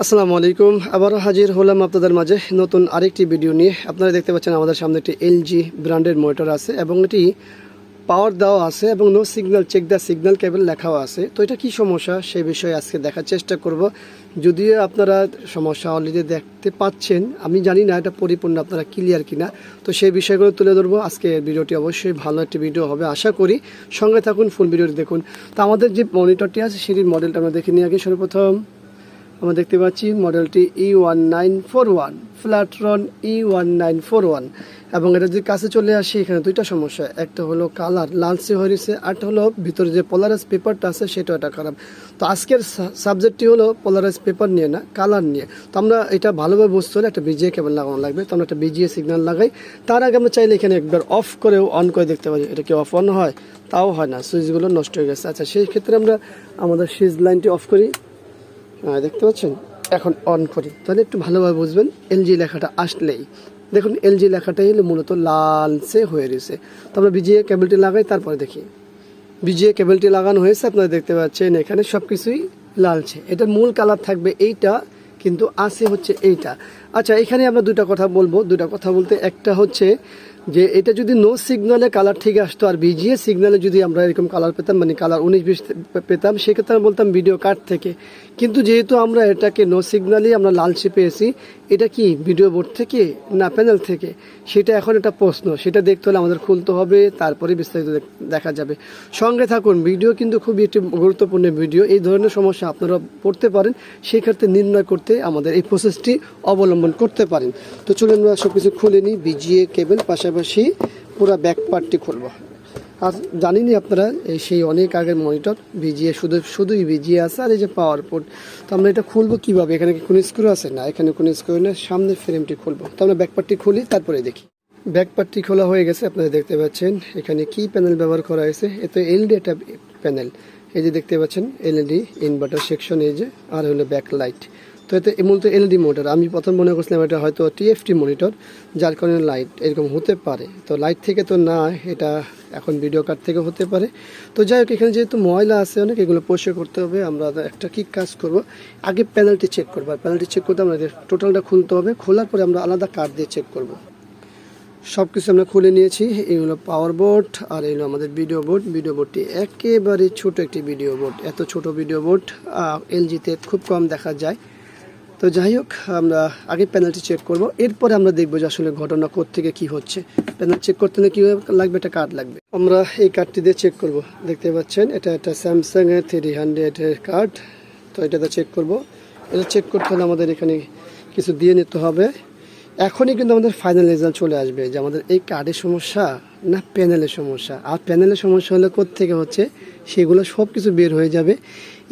আসসালামু আলাইকুম। আবারও হাজির হলাম আপনাদের মাঝে নতুন আরেকটি ভিডিও নিয়ে। আপনারা দেখতে পাচ্ছেন আমাদের সামনে একটি এলজি ব্র্যান্ডের মনিটর আছে এবং এটি পাওয়ার দেওয়া আছে এবং no signal check the signal কেবল লেখাও আছে। তো এটা কি সমস্যা সেই বিষয়ে আজকে দেখার চেষ্টা করব। যদিও আপনারা সমস্যা অলরেডি দেখতে পাচ্ছেন, আমি জানি না এটা পরিপূর্ণ আপনারা ক্লিয়ার কিনা, তো সেই বিষয়গুলো তুলে ধরবো। আজকে ভিডিওটি অবশ্যই ভালো একটি ভিডিও হবে আশা করি, সঙ্গে থাকুন, ফুল ভিডিওটি দেখুন। তো আমাদের যে মনিটরটি আছে সেটির মডেলটা আমরা দেখে নিই। আগে সর্বপ্রথম আমরা দেখতে পাচ্ছি মডেলটি E1941 ফ্ল্যাটরন E1941 এবং এটা যদি কাছে চলে আসে এখানে দুইটা সমস্যা, একটা হলো কালার লালচে হয়ে গেছে, আরটা হলো ভিতরে যে পোলারাইজ পেপারটা আছে সেটাও একটা খারাপ। তো আজকের সাবজেক্টটি হলো পোলারাইজ পেপার নিয়ে না, কালার নিয়ে। তো আমরা এটা ভালোভাবে বুঝতে হলে একটা বিজিএ কেবল লাগানো লাগবে। তো আমরা একটা বিজিএ সিগন্যাল লাগাই। তার আগে আমরা চাইলে এখানে একবার অফ করেও অন করে দেখতে পারি। এটা কি অফ অন হয়? তাও হয় না, সুইচগুলো নষ্ট হয়ে গেছে। আচ্ছা, সেই ক্ষেত্রে আমরা আমাদের সুইচ লাইনটি অফ করি, দেখতে পাচ্ছেন, এখন অন করি, তাহলে একটু ভালোভাবে বুঝবেন। এলজি লেখাটা আসলেই দেখুন, এলজি লেখাটাই হলো মূলত লালচে হয়ে রয়েছে। তো আমরা বিজিএ কেবলটি লাগাই, তারপরে দেখি বিজিএ কেবলটি লাগানো হয়েছে। আপনারা দেখতে পাচ্ছেন এখানে সব কিছুই লালচে। এটার মূল কালার থাকবে এইটা, কিন্তু আসে হচ্ছে এইটা। আচ্ছা, এখানে আমরা দুটা কথা বলবো। দুটা কথা বলতে একটা হচ্ছে যে এটা যদি নো সিগন্যালে কালার ঠিক আসতো আর বিজিএ সিগন্যালে যদি আমরা এরকম কালার পেতাম, মানে কালার 19-20 পেতাম, সেক্ষেত্রে আমরা বলতাম ভিডিও কার্ড থেকে। কিন্তু যেহেতু আমরা এটাকে নো সিগন্যালই আমরা লালচে পেয়েছি, এটা কি ভিডিও বোর্ড থেকে না প্যানেল থেকে, সেটা এখন একটা প্রশ্ন। সেটা দেখতে হলে আমাদের খুলতে হবে, তারপরে বিস্তারিত দেখা যাবে। সঙ্গে থাকুন, ভিডিও কিন্তু খুবই একটি গুরুত্বপূর্ণ ভিডিও। এই ধরনের সমস্যা আপনারা পড়তে পারেন, সেক্ষেত্রে নির্ণয় করতে আমাদের এই প্রসেসটি অবলম্বন করতে পারেন। তো চলুন আমরা সব কিছু খুলে নিই। বিজিএ কেবল পাশাপাশি পুরো ব্যাক পার্টটি খুলবো। আর জানিনি আপনারা সেই অনেক আগের মনিটর বিজিএ, শুধুই বিজিএ আছে আর এই যে পাওয়ার পোর্ট। তো আমরা এটা খুলবো কীভাবে? এখানে কি কোনো স্ক্রু আছে? না, এখানে কোনো স্ক্রু না, সামনের ফ্রেমটি খুলবো। তো আমরা ব্যাক পার্টটি খুলি, তারপরে দেখি। ব্যাক পার্টটি খোলা হয়ে গেছে। আপনারা দেখতে পাচ্ছেন এখানে কি প্যানেল ব্যবহার করা হয়েছে। এতে এলইডি একটা প্যানেল, এই যে দেখতে পাচ্ছেন এলইডি ইনভার্টার সেকশন, এই যে, আর হলো ব্যাক লাইট। তো এতে মূলত এলইডি মোটর। আমি প্রথম মনে করছিলাম এটা হয়তো টিএফটি মনিটর, যার কারণে লাইট এরকম হতে পারে। তো লাইট থেকে তো না, এটা এখন ভিডিও কার্ড থেকে হতে পারে। তো যাই হোক, এখানে যেহেতু ময়লা আছে অনেক, এগুলো পরিষ্কার করতে হবে। আমরা একটা কি কাজ করব, আগে প্যানেলটি চেক করবো। আর প্যানেলটি চেক করতে আমাদের টোটালটা খুলতে হবে। খোলার পরে আমরা আলাদা কার্ড দিয়ে চেক করব। সব কিছু আমরা খুলে নিয়েছি। এই হলো পাওয়ার বোর্ড আর এই হলো আমাদের ভিডিও বোর্ড। ভিডিও বোর্ডটি একেবারে ছোট একটি ভিডিও বোর্ড। এত ছোট ভিডিও বোর্ড এলজিতে খুব কম দেখা যায়। তো যাই হোক, আমরা আগে প্যানেলটি চেক করব, এরপরে আমরা দেখবো যে আসলে ঘটনা কোত্থেকে কি হচ্ছে। প্যানেল চেক করতে হলে কীভাবে লাগবে? একটা কার্ড লাগবে। আমরা এই কার্ডটি দিয়ে চেক করব। দেখতে পাচ্ছেন এটা একটা স্যামসাংয়ের 300-এর কার্ড। তো এটাতে চেক করব। এটা চেক করতে হলে আমাদের এখানে কিছু দিয়ে নিতে হবে। এখনই কিন্তু আমাদের ফাইনাল রেজাল্ট চলে আসবে যে আমাদের এই কার্ডের সমস্যা না প্যানেলের সমস্যা। আর প্যানেলের সমস্যা হলে কোত্থেকে হচ্ছে সেগুলো সব কিছু বের হয়ে যাবে।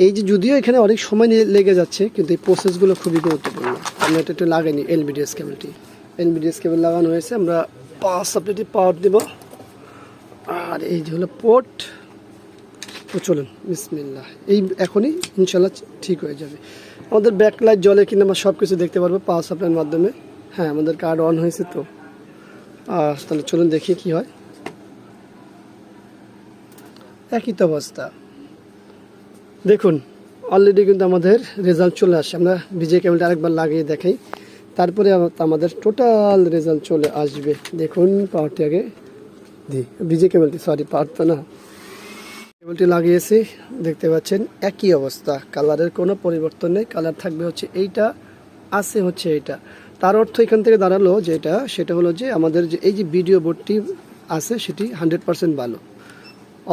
এই যে যদিও এখানে অনেক সময় লেগে যাচ্ছে, কিন্তু এই প্রসেসগুলো খুবই গুরুত্বপূর্ণ। আমরা এটা একটু লাগাইনি এলবিডিএস কেবলটি। এলবিডিএস কেবল লাগানো হয়েছে। আমরা সাপ্লাইটি পাওয়ার দেব। আর এই যে হলো পোর্ট। তো চলুন বিসমিল্লাহ, এই এখনই ইনশাল্লাহ ঠিক হয়ে যাবে। আমাদের ব্যাকলাইট জ্বলে কিনা আমরা সব কিছু দেখতে পারবো পাওয়ার সাপ্লাইয়ের মাধ্যমে। হ্যাঁ, আমাদের কার্ড অন হয়েছে। তো তাহলে চলুন দেখি কি হয়। একই তো অবস্থা, দেখুন অলরেডি কিন্তু আমাদের রেজাল্ট চলে আসে। আমরা বিজে কেবলটা আরেকবার লাগিয়ে দেখাই, তারপরে আমাদের টোটাল রেজাল্ট চলে আসবে। দেখুন পাওয়ারটি আগে দিই, বিজে কেবলটি, সরি পাওয়ার তো না, কেবলটি লাগিয়েছি। দেখতে পাচ্ছেন একই অবস্থা, কালারের কোনো পরিবর্তন নেই। কালার থাকবে হচ্ছে এইটা, আছে হচ্ছে এইটা। তার অর্থ এখান থেকে দাঁড়ালো যেটা, সেটা হলো যে আমাদের যে এই যে ভিডিও বোর্ডটি আছে সেটি 100% ভালো।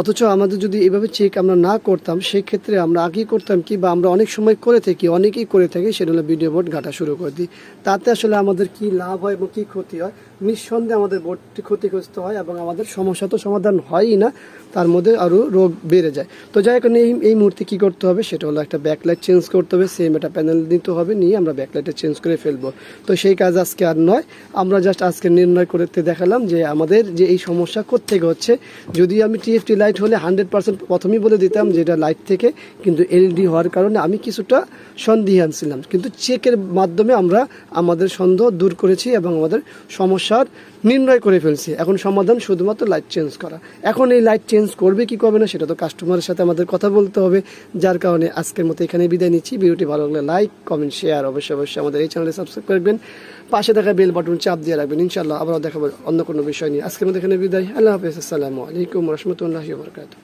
অথচ আমাদের যদি এইভাবে চেক আমরা না করতাম, সেই ক্ষেত্রে আমরা আগেই করতাম কি, বা আমরা অনেক সময় করে থাকি, অনেকেই করে থাকি, সেটা হলো ভিডিও বোর্ড ঘাটা শুরু করে দিই। তাতে আসলে আমাদের কি লাভ হয় এবং কী ক্ষতি হয়? নিঃসন্দেহে আমাদের বোর্ডটি ক্ষতিগ্রস্ত হয় এবং আমাদের সমস্যা তো সমাধান হয়ই না, তার মধ্যে আরও রোগ বেড়ে যায়। তো যাই হোক, এই মুহূর্তে কী করতে হবে সেটা হলো একটা ব্যাকলাইট চেঞ্জ করতে হবে। সেম একটা প্যানেল নিতে হবে, নিয়ে আমরা ব্যাকলাইটটা চেঞ্জ করে ফেলবো। তো সেই কাজ আজকে আর নয়, আমরা জাস্ট আজকে নির্ণয় করতে দেখালাম যে আমাদের যে এই সমস্যা কোত্থেকে হচ্ছে। যদি আমি টিএফটি লাইট হলে 100% প্রথমেই বলে দিতাম যে এটা লাইট থেকে, কিন্তু এলইডি হওয়ার কারণে আমি কিছুটা সন্দিহান ছিলাম। কিন্তু চেকের মাধ্যমে আমরা আমাদের সন্দেহ দূর করেছি এবং আমাদের সমস্যা সমস্যার নির্ণয় করে ফেলছি, এখন সমাধান শুধুমাত্র লাইট চেঞ্জ করা। এখন এই লাইট চেঞ্জ করবে কি করবে না সেটা তো কাস্টমারের সাথে আমাদের কথা বলতে হবে, যার কারণে আজকের মতো এখানে বিদায় নিচ্ছি। ভিডিওটি ভালো লাগলে লাইক কমেন্ট শেয়ার অবশ্যই আমাদের এই চ্যানেলে সাবস্ক্রাইব করবেন, পাশে থাকা বেল বাটন চাপ দিয়ে রাখবেন। ইনশাআল্লাহ আবার দেখাবো অন্য কোনো বিষয় নিয়ে। আজকের মতো এখানে বিদায়, আল্লাহ হাফেজ, আসসালামু আলাইকুম রহমতুল্লাহি ওয়া বারাকাতুহু।